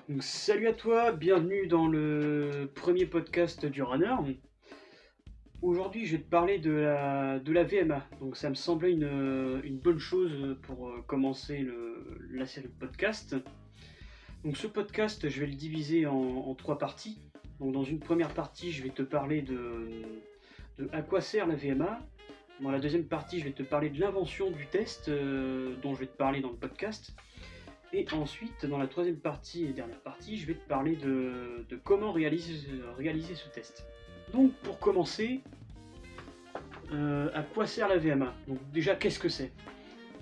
Donc, salut à toi, bienvenue dans le premier podcast du Runner. Aujourd'hui, je vais te parler de la VMA. Donc, ça me semblait une bonne chose pour commencer la série de podcasts. Donc, ce podcast, je vais le diviser en trois parties. Donc, dans une première partie, je vais te parler de à quoi sert la VMA. Dans la deuxième partie, je vais te parler de l'invention du test dont je vais te parler dans le podcast. Et ensuite, dans la troisième partie et dernière partie, je vais te parler de comment réaliser ce test. Donc, pour commencer, à quoi sert la VMA? Donc, déjà, qu'est-ce que c'est?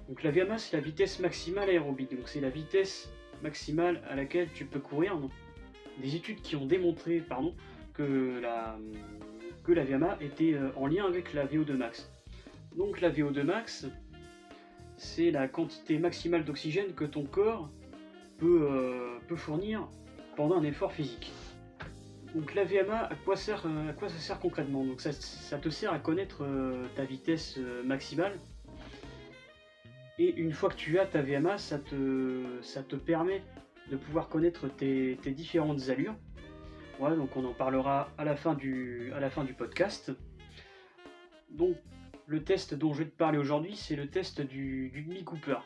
Donc, la VMA, c'est la vitesse maximale aérobie. Donc, c'est la vitesse maximale à laquelle tu peux courir. Donc, des études qui ont démontré que la VMA était en lien avec la VO2 max. Donc, la VO2 max, c'est la quantité maximale d'oxygène que ton corps peut fournir pendant un effort physique. Donc la VMA, à quoi ça sert concrètement? Donc ça te sert à connaître ta vitesse maximale. Et une fois que tu as ta VMA, ça te permet de pouvoir connaître tes différentes allures. Voilà, donc on en parlera à la fin du podcast. Donc le test dont je vais te parler aujourd'hui, c'est le test du Demi Cooper.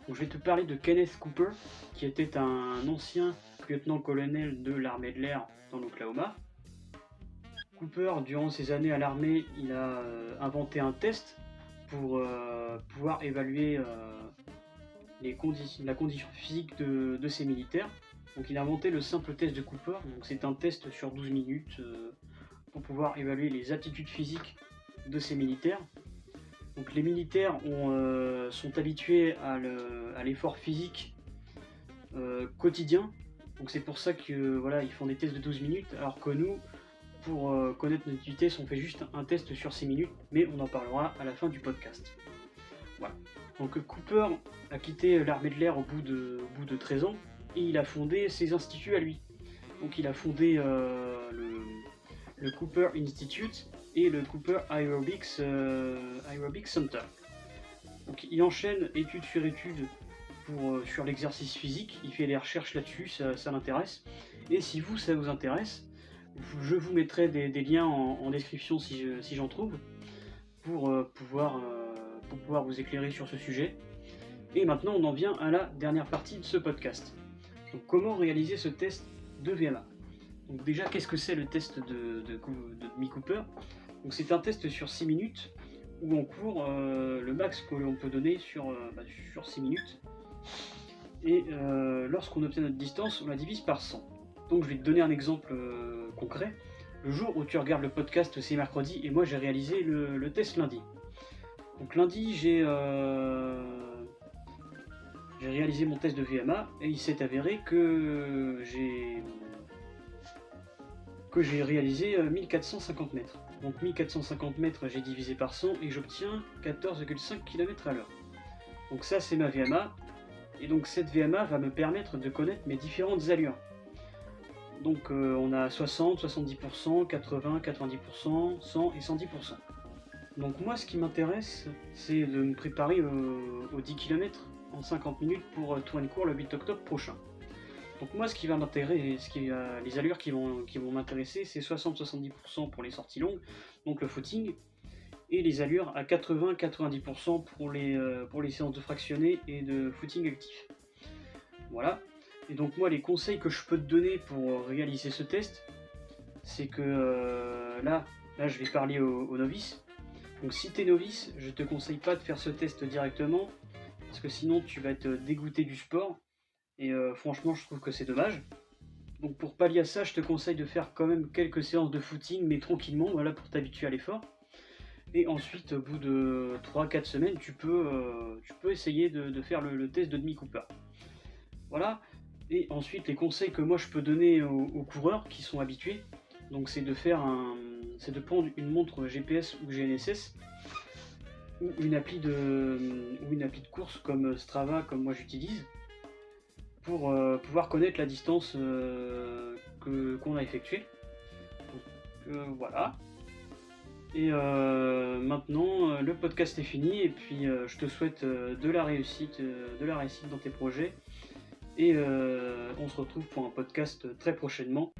Donc, je vais te parler de Kenneth Cooper, qui était un ancien lieutenant-colonel de l'armée de l'air dans l'Oklahoma. Cooper, durant ses années à l'armée, il a inventé un test pour pouvoir évaluer la condition physique de ses militaires. Donc il a inventé le simple test de Cooper. Donc c'est un test sur 12 minutes pour pouvoir évaluer les aptitudes physiques de ses militaires. Donc les militaires sont habitués à l'effort physique quotidien. Donc c'est pour ça que ils font des tests de 12 minutes, alors que nous, pour connaître notre vitesse, on fait juste un test sur 6 minutes, mais on en parlera à la fin du podcast. Voilà. Donc Cooper a quitté l'armée de l'air au bout de 13 ans, et il a fondé ses instituts à lui. Donc il a fondé le Cooper Institute et le Cooper Aerobics Center. Donc il enchaîne étude sur étude sur l'exercice physique, il fait des recherches là-dessus, ça l'intéresse. Et si ça vous intéresse, je vous mettrai des liens en description si j'en trouve, pour pouvoir vous éclairer sur ce sujet. Et maintenant on en vient à la dernière partie de ce podcast. Donc comment réaliser ce test de VMA? Donc déjà, qu'est-ce que c'est le test de Demi Cooper? Donc c'est un test sur 6 minutes où on court le max que l'on peut donner sur 6 minutes. Et lorsqu'on obtient notre distance, on la divise par 100. Donc je vais te donner un exemple concret. Le jour où tu regardes le podcast, c'est mercredi, et moi j'ai réalisé le test lundi. Donc lundi, j'ai réalisé mon test de VMA, et il s'est avéré que j'ai réalisé 1450 mètres. Donc 1450 mètres, j'ai divisé par 100 et j'obtiens 14,5 km/h. Donc ça, c'est ma VMA. Et donc cette VMA va me permettre de connaître mes différentes allures. Donc on a 60, 70%, 80, 90%, 100 et 110%. Donc moi, ce qui m'intéresse, c'est de me préparer aux 10 km en 50 minutes pour Tourne-Court le 8 octobre prochain. Donc moi, ce qui va m'intéresser, les allures qui vont m'intéresser, c'est 60-70% pour les sorties longues, donc le footing, et les allures à 80-90% pour les séances de fractionné et de footing actif. Voilà. Et donc moi, les conseils que je peux te donner pour réaliser ce test, c'est que là, je vais parler aux novices. Donc si tu es novice, je te conseille pas de faire ce test directement, parce que sinon tu vas être dégoûté du sport. Et franchement, je trouve que c'est dommage. Donc pour pallier à ça, je te conseille de faire quand même quelques séances de footing, mais tranquillement, voilà, pour t'habituer à l'effort. Et ensuite, au bout de 3-4 semaines, tu peux essayer de faire le test de Demi Cooper. Voilà. Et ensuite, les conseils que moi je peux donner aux coureurs qui sont habitués, donc c'est de prendre une montre GPS ou GNSS, ou une appli de course comme Strava, comme moi j'utilise, pour pouvoir connaître la distance qu'on a effectuée. Donc, voilà. Et maintenant, le podcast est fini, et puis je te souhaite de la réussite dans tes projets. et on se retrouve pour un podcast très prochainement.